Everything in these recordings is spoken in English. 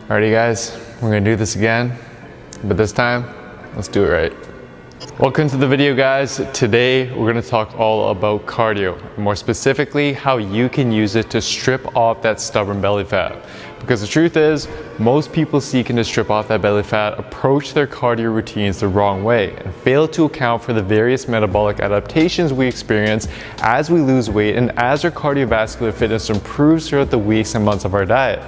Alrighty guys, we're gonna do this again, but this time, let's do it right. Welcome to the video guys. Today we're gonna talk all about cardio, more specifically how you can use it to strip off that stubborn belly fat. Because the truth is, most people seeking to strip off that belly fat approach their cardio routines the wrong way and fail to account for the various metabolic adaptations we experience as we lose weight and as our cardiovascular fitness improves throughout the weeks and months of our diet,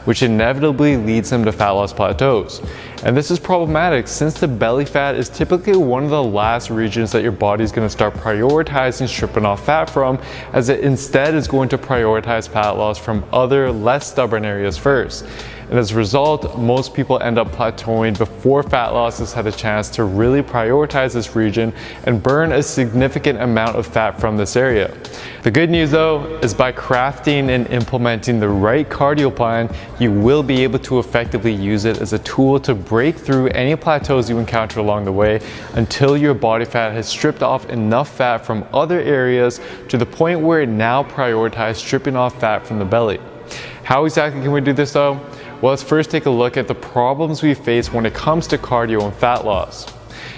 which inevitably leads them to fat loss plateaus. And this is problematic since the belly fat is typically one of the last regions that your body is going to start prioritizing stripping off fat from, as it instead is going to prioritize fat loss from other less stubborn areas first. And as a result, most people end up plateauing before fat loss has had a chance to really prioritize this region and burn a significant amount of fat from this area. The good news though is by crafting and implementing the right cardio plan, you will be able to effectively use it as a tool to break through any plateaus you encounter along the way until your body fat has stripped off enough fat from other areas to the point where it now prioritizes stripping off fat from the belly. How exactly can we do this though? Well, let's first take a look at the problems we face when it comes to cardio and fat loss.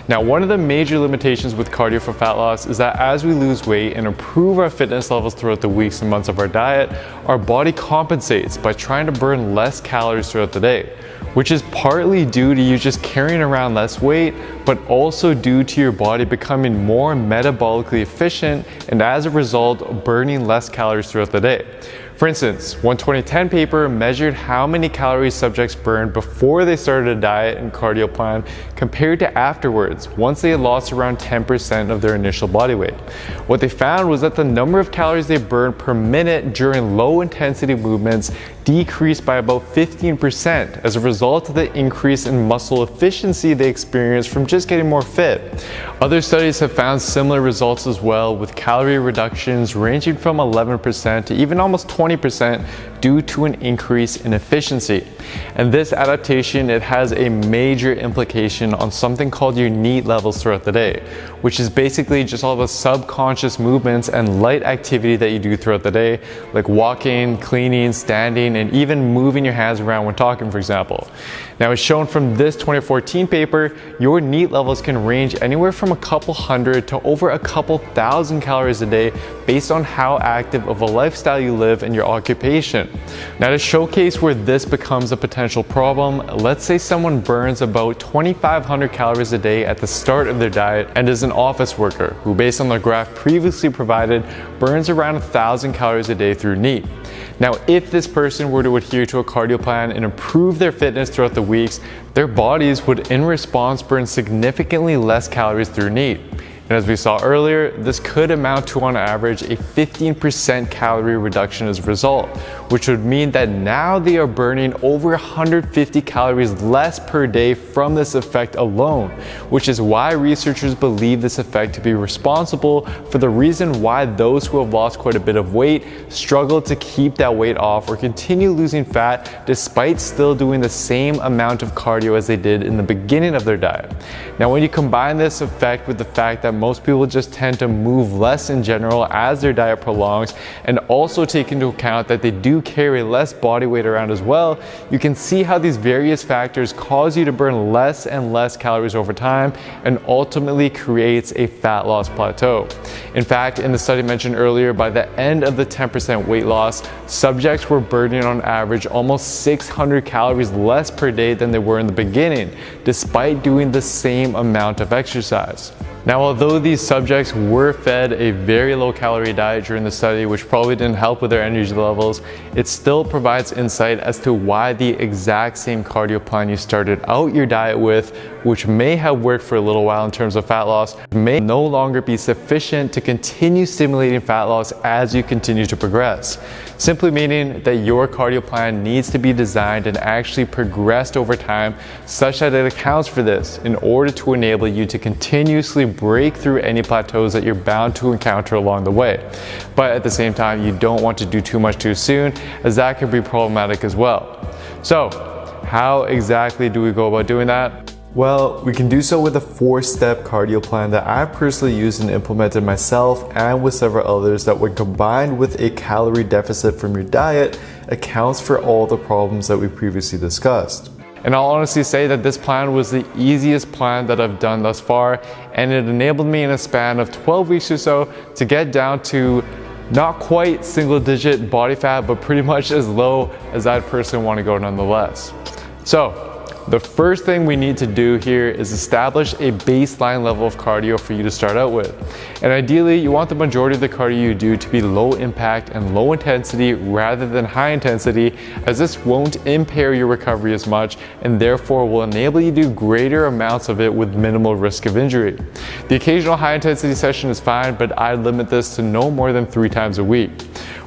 Now, one of the major limitations with cardio for fat loss is that as we lose weight and improve our fitness levels throughout the weeks and months of our diet, our body compensates by trying to burn less calories throughout the day, which is partly due to you just carrying around less weight, but also due to your body becoming more metabolically efficient and as a result, burning less calories throughout the day. For instance, one 2010 paper measured how many calories subjects burned before they started a diet and cardio plan compared to afterwards, once they had lost around 10% of their initial body weight. What they found was that the number of calories they burned per minute during low intensity movements decreased by about 15% as a result of the increase in muscle efficiency they experienced from just getting more fit. Other studies have found similar results as well, with calorie reductions ranging from 11% to even almost 20% due to an increase in efficiency. And this adaptation, it has a major implication on something called your NEAT levels throughout the day, which is basically just all the subconscious movements and light activity that you do throughout the day, like walking, cleaning, standing, and even moving your hands around when talking, for example. Now, as shown from this 2014 paper, your NEAT levels can range anywhere from a couple hundred to over a couple thousand calories a day based on how active of a lifestyle you live and your occupation. Now, to showcase where this becomes a potential problem, let's say someone burns about 2,500 calories a day at the start of their diet and is an office worker who, based on the graph previously provided, burns around 1,000 calories a day through NEAT. Now, if this person were to adhere to a cardio plan and improve their fitness throughout the weeks, their bodies would in response burn significantly less calories through NEAT. And as we saw earlier, this could amount to on average a 15% calorie reduction as a result, which would mean that now they are burning over 150 calories less per day from this effect alone, which is why researchers believe this effect to be responsible for the reason why those who have lost quite a bit of weight struggle to keep that weight off or continue losing fat despite still doing the same amount of cardio as they did in the beginning of their diet. Now, when you combine this effect with the fact that most people just tend to move less in general as their diet prolongs, and also take into account that they do carry less body weight around as well, you can see how these various factors cause you to burn less and less calories over time and ultimately creates a fat loss plateau. In fact, in the study mentioned earlier, by the end of the 10% weight loss, subjects were burning on average almost 600 calories less per day than they were in the beginning, despite doing the same amount of exercise. Now, although these subjects were fed a very low calorie diet during the study, which probably didn't help with their energy levels, it still provides insight as to why the exact same cardio plan you started out your diet with, which may have worked for a little while in terms of fat loss, may no longer be sufficient to continue stimulating fat loss as you continue to progress. Simply meaning that your cardio plan needs to be designed and actually progressed over time such that it accounts for this in order to enable you to continuously break through any plateaus that you're bound to encounter along the way. But at the same time, you don't want to do too much too soon, as that could be problematic as well. So, how exactly do we go about doing that? Well, we can do so with a 4-step cardio plan that I personally used and implemented myself and with several others that when combined with a calorie deficit from your diet accounts for all the problems that we previously discussed. And I'll honestly say that this plan was the easiest plan that I've done thus far, and it enabled me in a span of 12 weeks or so to get down to not quite single-digit body fat, but pretty much as low as I'd personally want to go nonetheless. So, the first thing we need to do here is establish a baseline level of cardio for you to start out with. And ideally, you want the majority of the cardio you do to be low impact and low intensity rather than high intensity, as this won't impair your recovery as much and therefore will enable you to do greater amounts of it with minimal risk of injury. The occasional high intensity session is fine, but I limit this to no more than 3 times a week.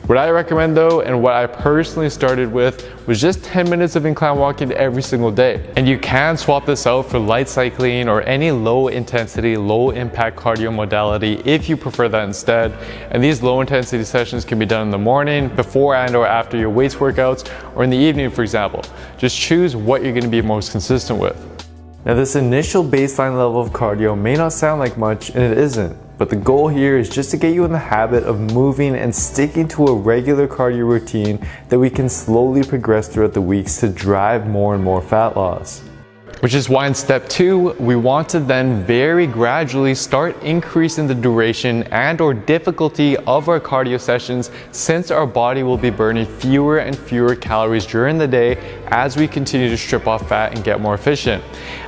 What I recommend though, and what I personally started with, was just 10 minutes of incline walking every single day. And you can swap this out for light cycling or any low intensity, low impact cardio modality if you prefer that instead. And these low intensity sessions can be done in the morning, before and or after your weights workouts, or in the evening, for example. Just choose what you're gonna be most consistent with. Now, this initial baseline level of cardio may not sound like much, and it isn't. But the goal here is just to get you in the habit of moving and sticking to a regular cardio routine that we can slowly progress throughout the weeks to drive more and more fat loss. Which is why in step 2, we want to then very gradually start increasing the duration and or difficulty of our cardio sessions, since our body will be burning fewer and fewer calories during the day as we continue to strip off fat and get more efficient.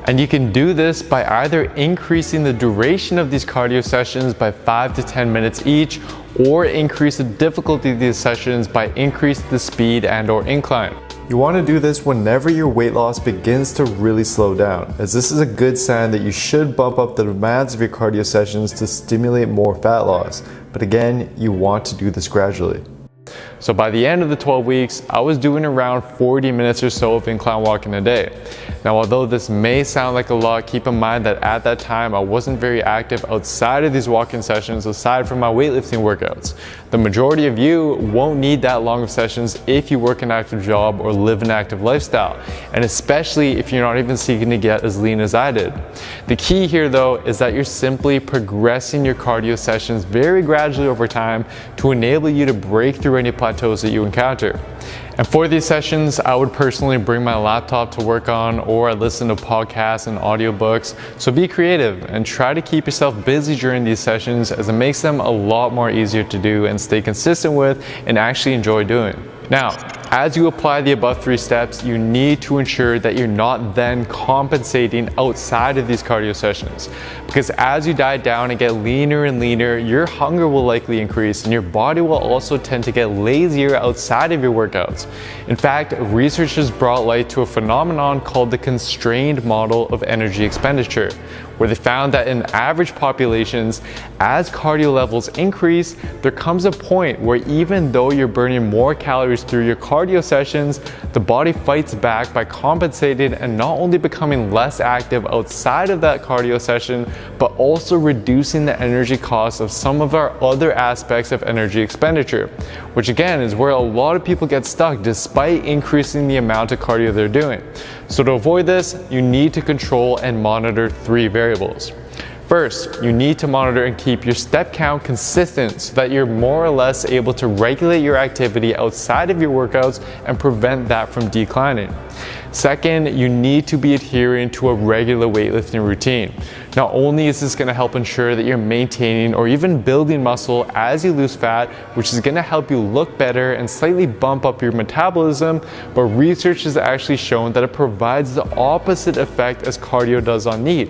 And you can do this by either increasing the duration of these cardio sessions by 5 to 10 minutes each, or increase the difficulty of these sessions by increasing the speed and or incline. You want to do this whenever your weight loss begins to really slow down, as this is a good sign that you should bump up the demands of your cardio sessions to stimulate more fat loss. But again, you want to do this gradually. So by the end of the 12 weeks, I was doing around 40 minutes or so of incline walking a day. Now, although this may sound like a lot, keep in mind that at that time, I wasn't very active outside of these walking sessions, aside from my weightlifting workouts. The majority of you won't need that long of sessions if you work an active job or live an active lifestyle, and especially if you're not even seeking to get as lean as I did. The key here though is that you're simply progressing your cardio sessions very gradually over time to enable you to break through any plateaus that you encounter. And for these sessions, I would personally bring my laptop to work on, or I listen to podcasts and audiobooks. So be creative and try to keep yourself busy during these sessions, as it makes them a lot more easier to do and stay consistent with and actually enjoy doing. Now, as you apply the above 3 steps, you need to ensure that you're not then compensating outside of these cardio sessions. Because as you diet down and get leaner and leaner, your hunger will likely increase and your body will also tend to get lazier outside of your workouts. In fact, research has brought light to a phenomenon called the constrained model of energy expenditure, where they found that in average populations, as cardio levels increase, there comes a point where even though you're burning more calories through your cardio sessions, the body fights back by compensating and not only becoming less active outside of that cardio session, but also reducing the energy costs of some of our other aspects of energy expenditure, which again is where a lot of people get stuck despite increasing the amount of cardio they're doing. So to avoid this, you need to control and monitor 3 variables. First, you need to monitor and keep your step count consistent so that you're more or less able to regulate your activity outside of your workouts and prevent that from declining. Second, you need to be adhering to a regular weightlifting routine. Not only is this going to help ensure that you're maintaining or even building muscle as you lose fat, which is going to help you look better and slightly bump up your metabolism, but research has actually shown that it provides the opposite effect as cardio does on NEAT,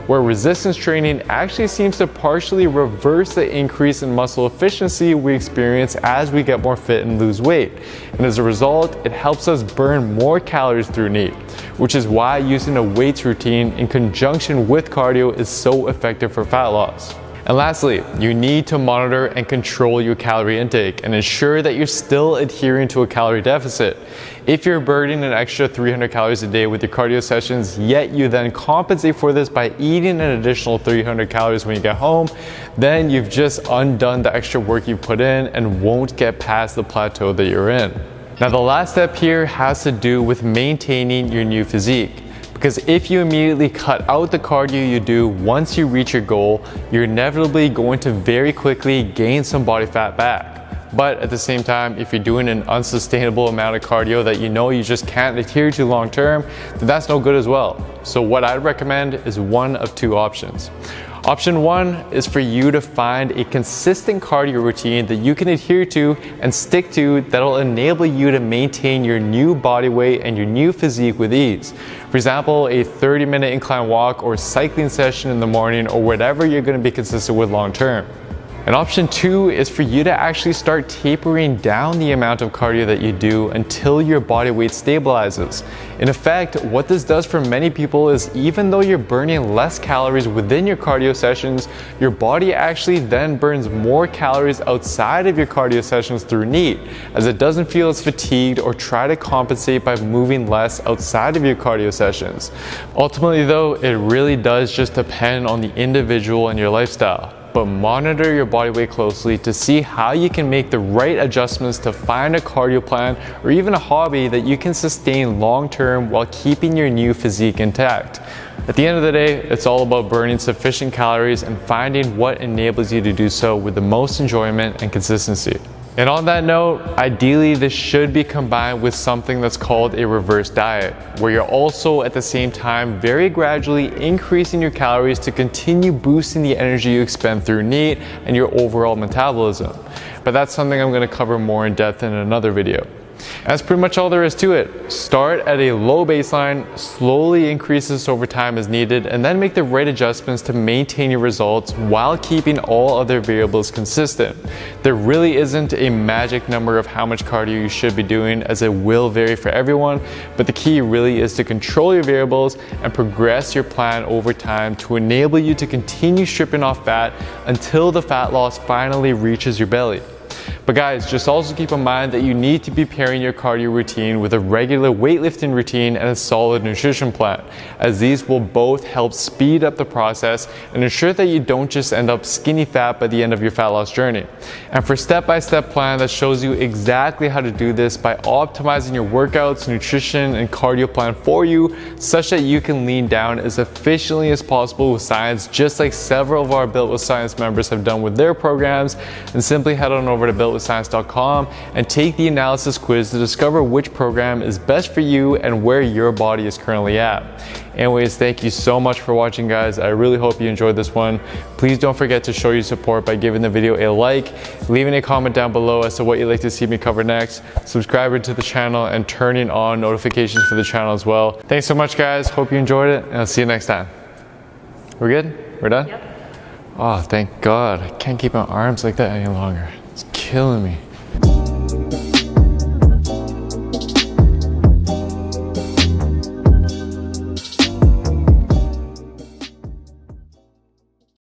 where resistance training actually seems to partially reverse the increase in muscle efficiency we experience as we get more fit and lose weight. And as a result, it helps us burn more calories through NEAT, which is why using a weights routine in conjunction with cardio is so effective for fat loss. And lastly, you need to monitor and control your calorie intake and ensure that you're still adhering to a calorie deficit. If you're burning an extra 300 calories a day with your cardio sessions, yet you then compensate for this by eating an additional 300 calories when you get home, then you've just undone the extra work you put in and won't get past the plateau that you're in. Now, the last step here has to do with maintaining your new physique. Because if you immediately cut out the cardio you do once you reach your goal, you're inevitably going to very quickly gain some body fat back. But at the same time, if you're doing an unsustainable amount of cardio that you know you just can't adhere to long term, then that's no good as well. So what I'd recommend is one of two options. Option one is for you to find a consistent cardio routine that you can adhere to and stick to that'll enable you to maintain your new body weight and your new physique with ease. For example, a 30-minute incline walk or cycling session in the morning, or whatever you're going to be consistent with long term. And option two is for you to actually start tapering down the amount of cardio that you do until your body weight stabilizes. In effect, what this does for many people is even though you're burning less calories within your cardio sessions, your body actually then burns more calories outside of your cardio sessions through NEAT, as it doesn't feel as fatigued or try to compensate by moving less outside of your cardio sessions. Ultimately though, it really does just depend on the individual and your lifestyle. But monitor your body weight closely to see how you can make the right adjustments to find a cardio plan or even a hobby that you can sustain long term while keeping your new physique intact. At the end of the day, it's all about burning sufficient calories and finding what enables you to do so with the most enjoyment and consistency. And on that note, ideally this should be combined with something that's called a reverse diet, where you're also at the same time very gradually increasing your calories to continue boosting the energy you expend through NEAT and your overall metabolism. But that's something I'm going to cover more in depth in another video. That's pretty much all there is to it. Start at a low baseline, slowly increase this over time as needed, and then make the right adjustments to maintain your results while keeping all other variables consistent. There really isn't a magic number of how much cardio you should be doing, as it will vary for everyone, but the key really is to control your variables and progress your plan over time to enable you to continue stripping off fat until the fat loss finally reaches your belly. But guys, just also keep in mind that you need to be pairing your cardio routine with a regular weightlifting routine and a solid nutrition plan, as these will both help speed up the process and ensure that you don't just end up skinny fat by the end of your fat loss journey. And for step-by-step plan that shows you exactly how to do this by optimizing your workouts, nutrition, and cardio plan for you, such that you can lean down as efficiently as possible with science, just like several of our Built with Science members have done with their programs, then simply head on over to builtwithscience.com and take the analysis quiz to discover which program is best for you and where your body is currently at. Anyways, thank you so much for watching, guys. I really hope you enjoyed this one. Please don't forget to show your support by giving the video a like, leaving a comment down below as to what you'd like to see me cover next, subscribing to the channel, and turning on notifications for the channel as well. Thanks so much, guys. Hope you enjoyed it, and I'll see you next time. We're good? We're done? Yep. Oh, thank God. I can't keep my arms like that any longer. It's killing me.